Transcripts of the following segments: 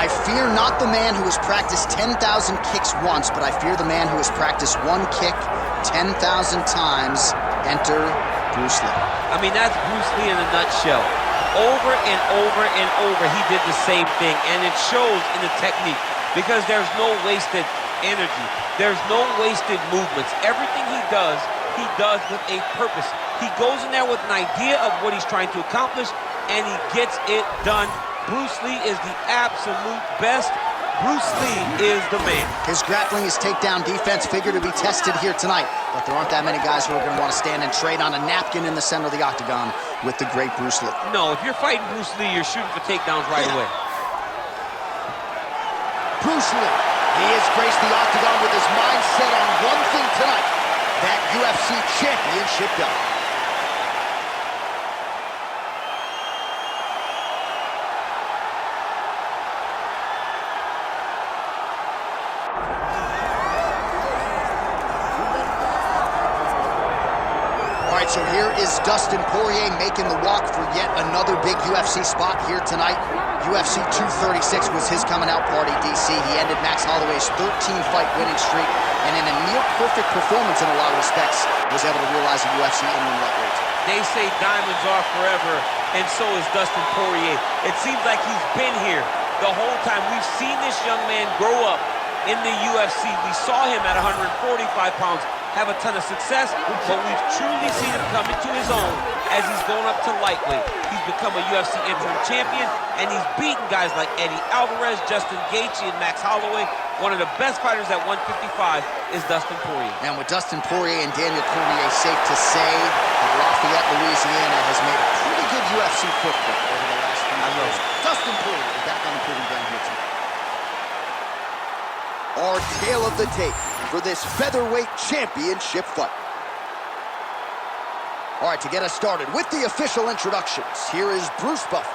I fear not the man who has practiced 10,000 kicks once, but I fear the man who has practiced one kick 10,000 times. Enter Bruce Lee. I mean, that's Bruce Lee in a nutshell. Over and over and over, he did the same thing, and it shows in the technique because there's no wasted energy. There's no wasted movements. Everything he does with a purpose. He goes in there with an idea of what he's trying to accomplish, and he gets it done. Bruce Lee is the absolute best. Bruce Lee is the man. His grappling, his takedown defense figure to be tested here tonight, but there aren't that many guys who are going to want to stand and trade on a napkin in the center of the octagon with the great Bruce Lee. No, if you're fighting Bruce Lee, you're shooting for takedowns right away. Bruce Lee, he has graced the octagon with his mind set on one thing tonight, that UFC championship belt. So here is Dustin Poirier making the walk for yet another big UFC spot here tonight. UFC 236 was his coming out party, DC. He ended Max Holloway's 13-fight winning streak, and in a near-perfect performance in a lot of respects, was able to realize a UFC interim lightweight. They say diamonds are forever, and so is Dustin Poirier. It seems like he's been here the whole time. We've seen this young man grow up in the UFC. We saw him at 145 pounds have a ton of success, but we've truly seen him come into his own as he's going up to lightweight. He's become a UFC interim champion, and he's beaten guys like Eddie Alvarez, Justin Gaethje, and Max Holloway. One of the best fighters at 155 is Dustin Poirier. And with Dustin Poirier and Daniel Cormier, safe to say that Lafayette, Louisiana has made a pretty good UFC footprint over the last few years. Dustin Poirier is back on the proving ground here tonight. Our tale of the tape for this featherweight championship fight. All right, to get us started with the official introductions, here is Bruce Buffer.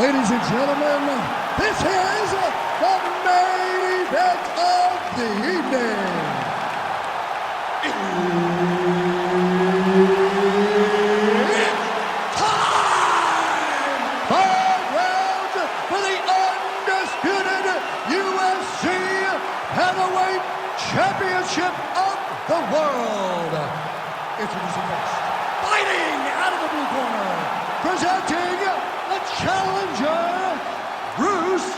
Ladies and gentlemen, this is the main event of the evening. It's time! 5 rounds for the undisputed UFC Heavyweight Championship of the world. Introducing first, fighting out of the blue corner, presenting the challenger, Bruce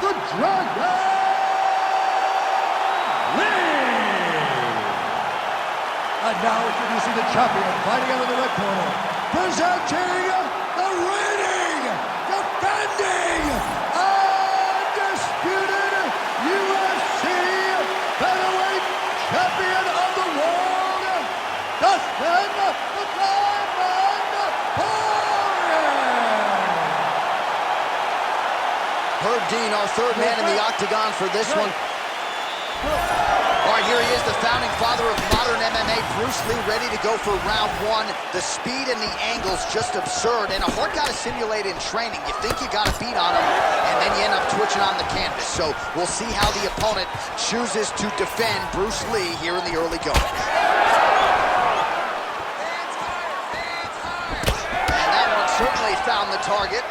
the Dragon Lee. And now introducing the champion, fighting out of the red corner, presenting the reigning, defending, undisputed UFC Featherweight Champion of the world, Dustin the Diamond Poirier. Herb Dean, our third man in the octagon for this one. All right, here he is, the founding father of modern MMA, Bruce Lee, ready to go for round one. The speed and the angles just absurd, and a hard guy to simulate in training. You think you got a beat on him, and then you end up twitching on the canvas. So we'll see how the opponent chooses to defend Bruce Lee here in the early going. And that one certainly found the target.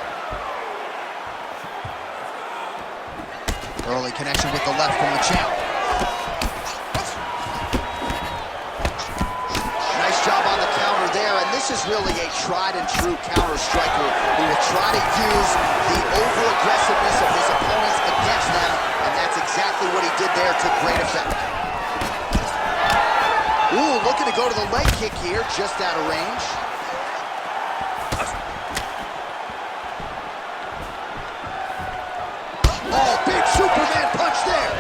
Early connection with the left from the champ. Nice job on the counter there, and this is really a tried and true counter striker who will try to use the over-aggressiveness of his opponents against them, and that's exactly what he did there to great effect. Ooh, looking to go to the leg kick here, just out of range. Oh, big Superman punch there.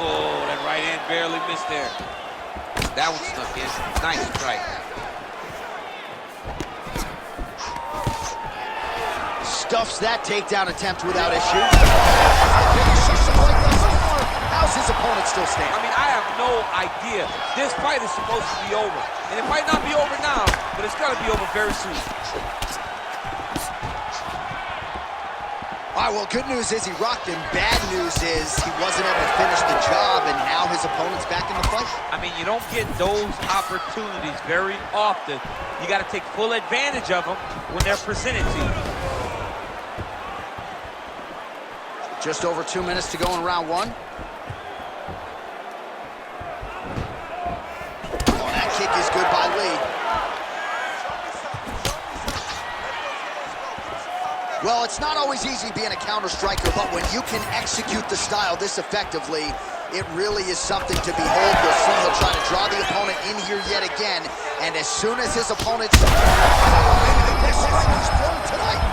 Oh, that right hand barely missed there. That one snuck in. Nice strike. Stuffs that takedown attempt without issue. How's his opponent still standing? I mean, I have no idea. This fight is supposed to be over. And it might not be over now, but it's got to be over very soon. All right, well, good news is he rocked him. Bad news is he wasn't able to finish the job, and now his opponent's back in the fight. I mean, you don't get those opportunities very often You got to take full advantage of them when they're presented to you. Just over 2 minutes to go in round one. Oh, that kick is good by Lee. Well, it's not always easy being a counter striker, but when you can execute the style this effectively, it really is something to behold. You'll see he'll try to draw the opponent in here yet again, and as soon as his opponent's tonight.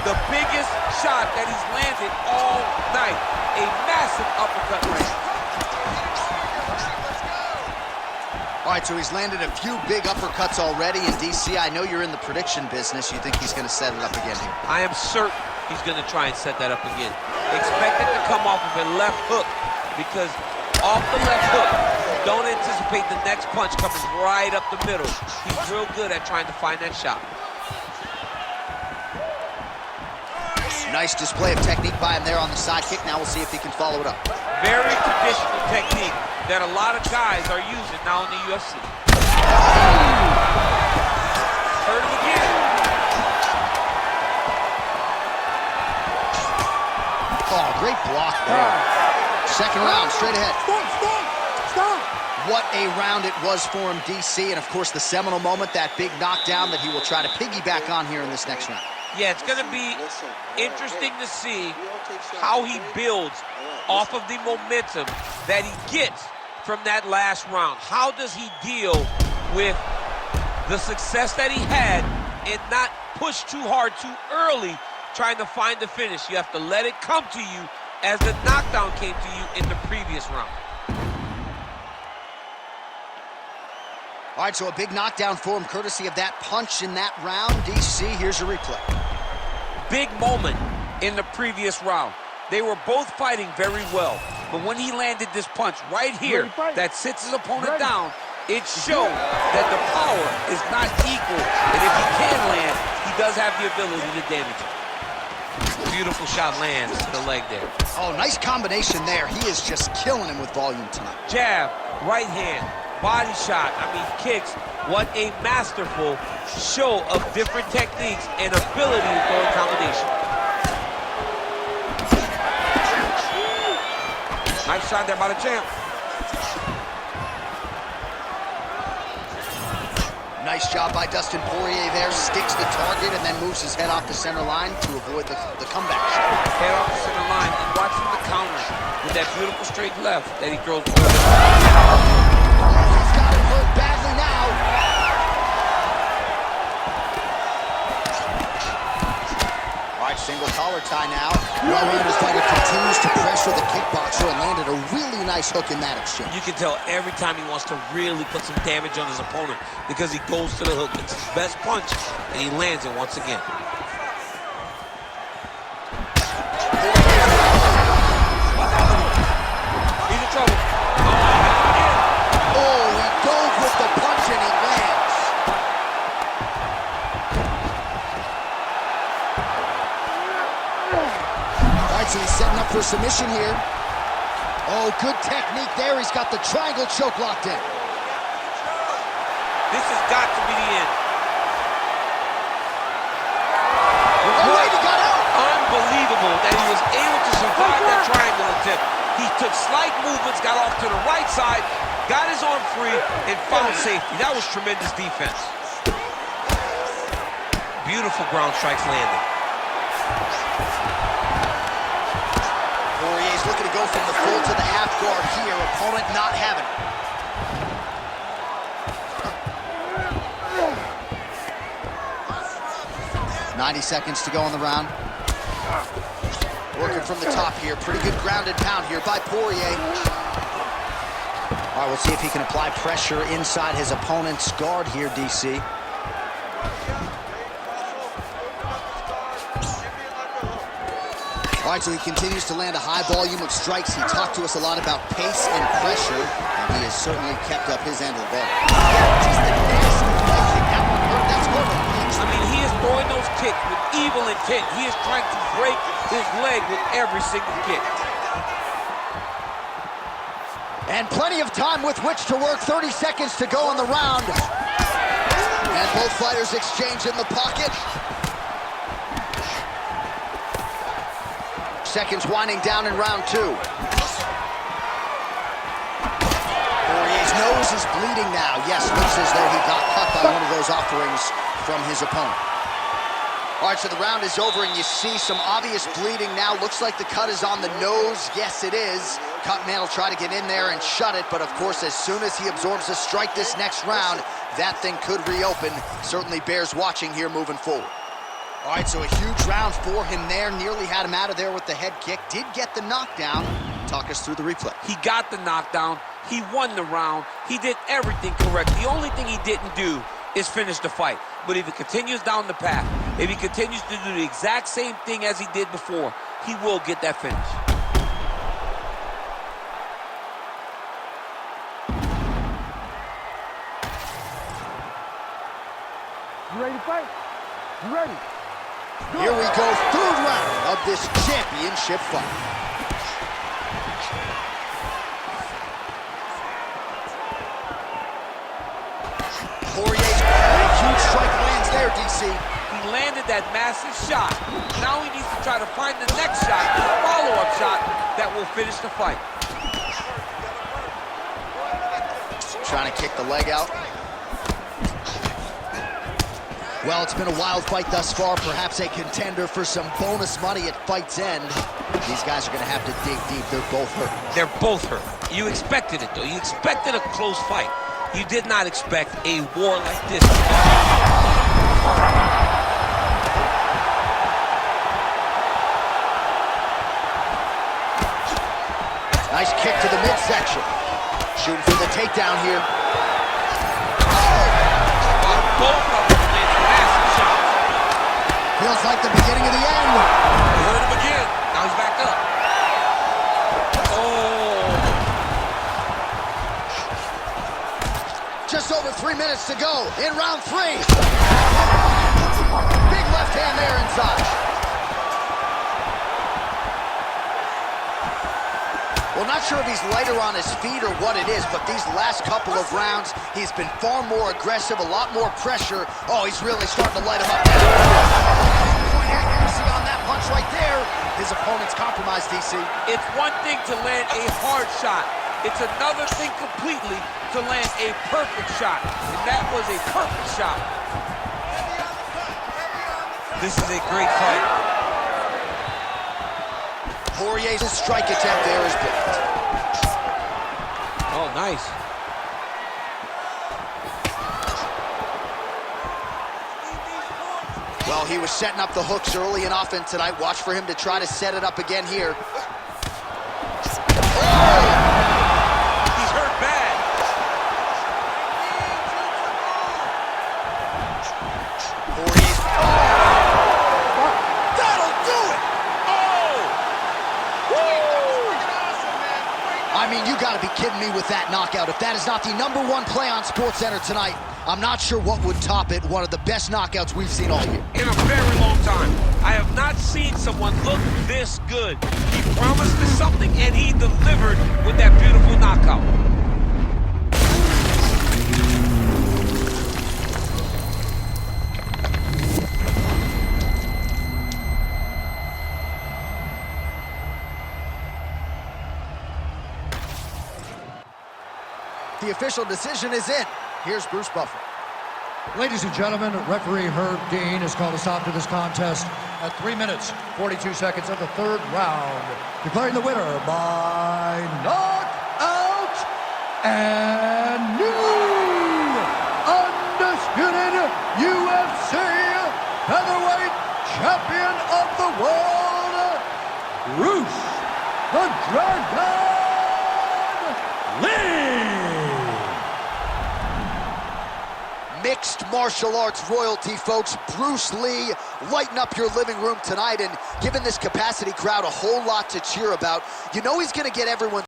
The biggest shot that he's landed all night. A massive uppercut right. All right, so he's landed a few big uppercuts already in DC. I know you're in the prediction business. You think he's going to set it up again here? I am certain he's going to try and set that up again. Expect it to come off of a left hook, because off the left hook, don't anticipate the next punch coming right up the middle. He's real good at trying to find that shot. Nice display of technique by him there on the side kick. Now we'll see if he can follow it up. Very traditional technique that a lot of guys are using now in the UFC. Heard him again. Oh, great block there. Second round, straight ahead. Stop! What a round it was for him, DC. And, of course, the seminal moment, that big knockdown that he will try to piggyback on here in this next round. Yeah, it's going to be interesting to see how he builds off of the momentum that he gets from that last round. How does he deal with the success that he had and not push too hard too early trying to find the finish? You have to let it come to you as the knockdown came to you in the previous round. All right, so a big knockdown for him, courtesy of that punch in that round. DC, here's a replay. Big moment in the previous round. They were both fighting very well, but when he landed this punch right here that sits his opponent down, it showed that the power is not equal, and if he can land, he does have the ability to damage it. Beautiful shot lands to the leg there. Oh, nice combination there. He is just killing him with volume tonight. Jab, right hand, body shot, kicks. What a masterful show of different techniques and ability to throw a combination. Nice shot there by the champ. Nice job by Dustin Poirier there. Sticks the target and then moves his head off the center line to avoid the comeback shot. Head off the center line and watch him the counter with that beautiful straight left that he throws. He's got him hurt badly now. All right, single collar tie now. Well-rounded fighter continues to pressure the kickboxer and landed a really nice hook in that exchange. You can tell every time he wants to really put some damage on his opponent because he goes to the hook. It's his best punch, and he lands it once again. He's in trouble. Oh, he dove with the punch and he lands. All right, so he's setting up for submission here. Oh, good technique there. He's got the triangle choke locked in. This has got to be the end. Oh, wait, he got out. Unbelievable that he was able to survive that triangle attempt. He took slight movements, got off to the right side, got his arm free, and found safety. That was tremendous defense. Beautiful ground strikes landed. Poirier's looking to go from the full to the half guard here. Opponent not having it. .90 seconds to go in the round. Working from the top here. Pretty good grounded pound here by Poirier. All right, we'll see if he can apply pressure inside his opponent's guard here, DC. All right, so he continues to land a high volume of strikes. He talked to us a lot about pace and pressure, and he has certainly kept up his end of the ball. Just a nasty leg kick. That one hurt. That's good. He is throwing those kicks with evil intent. He is trying to break his leg with every single kick. And plenty of time with which to work. 30 seconds to go in the round. And both fighters exchange in the pocket. Seconds winding down in round 2. Poirier's nose is bleeding now. Yes, looks as though he got cut by one of those offerings from his opponent. All right, so the round is over, and you see some obvious bleeding now. Looks like the cut is on the nose. Yes, it is. Cutman will try to get in there and shut it, but of course, as soon as he absorbs a strike this next round, that thing could reopen. Certainly bears watching here moving forward. All right, so a huge round for him there. Nearly had him out of there with the head kick. Did get the knockdown. Talk us through the replay. He got the knockdown. He won the round. He did everything correct. The only thing he didn't do is finish the fight. But if he continues down the path, if he continues to do the exact same thing as he did before, he will get that finish. You ready to fight? You ready? Here we go, third round of this championship fight. Poirier's huge strike lands there, DC. He landed that massive shot. Now he needs to try to find the next shot, the follow-up shot that will finish the fight. Trying to kick the leg out. Well, it's been a wild fight thus far, perhaps a contender for some bonus money at fight's end. These guys are going to have to dig deep. They're both hurt. They're both hurt. You expected it, though. You expected a close fight. You did not expect a war like this. Nice kick to the midsection. Shooting for the takedown here. Both of them landed massive shots. Feels like the beginning of the end. He hurt him again. Now he's back up. Oh. Just over 3 minutes to go in round 3. Big left hand there inside. Well, not sure if he's lighter on his feet or what it is, but these last couple of rounds, he's been far more aggressive, a lot more pressure. Oh, he's really starting to light him up now. Point accuracy on that punch right there. His opponent's compromised, DC. It's one thing to land a hard shot. It's another thing completely to land a perfect shot. And that was a perfect shot. This is a great fight. Poirier's strike attempt there is blocked. Oh, nice. Well, he was setting up the hooks early and often tonight. Watch for him to try to set it up again here. Oh! He's hurt bad. Poirier's... That'll do it! I mean, you gotta be kidding me with that knockout. If that is not the #1 play on SportsCenter tonight, I'm not sure what would top it. One of the best knockouts we've seen all year. In a very long time. I have not seen someone look this good. He promised us something, and he delivered with that beautiful knockout. The official decision is in. Here's Bruce Buffer. Ladies and gentlemen, referee Herb Dean has called a stop to this contest at 3 minutes, 42 seconds of the third round, declaring the winner by knockout and new undisputed UFC featherweight champion of the world, Bruce the Dragon Lee. Mixed martial arts royalty, folks. Bruce Lee, lighten up your living room tonight and giving this capacity crowd a whole lot to cheer about. You know he's going to get everyone